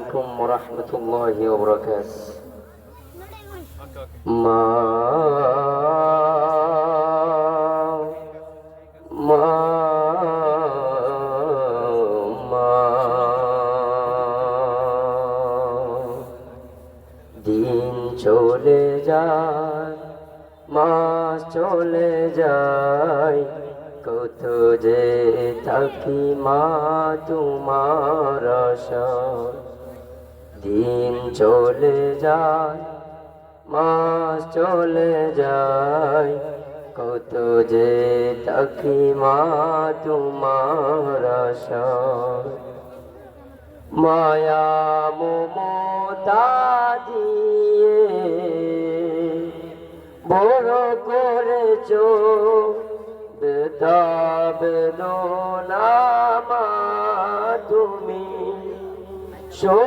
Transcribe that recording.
আলাইকুম ওয়া রাহমাতুল্লাহি ওয়া বারাকাতুহু। মা মা মা দিন চলে যায়, মাস চলে যায়, কত যে থাকি মা তোমার আশায়। দিন চলে যায়, মাস চলে যায়, কত যে থাকি মা তোমার আশায়। মায়া মমতা দিয়ে বড় করেছো, বেদা বেদনা মা তুমি।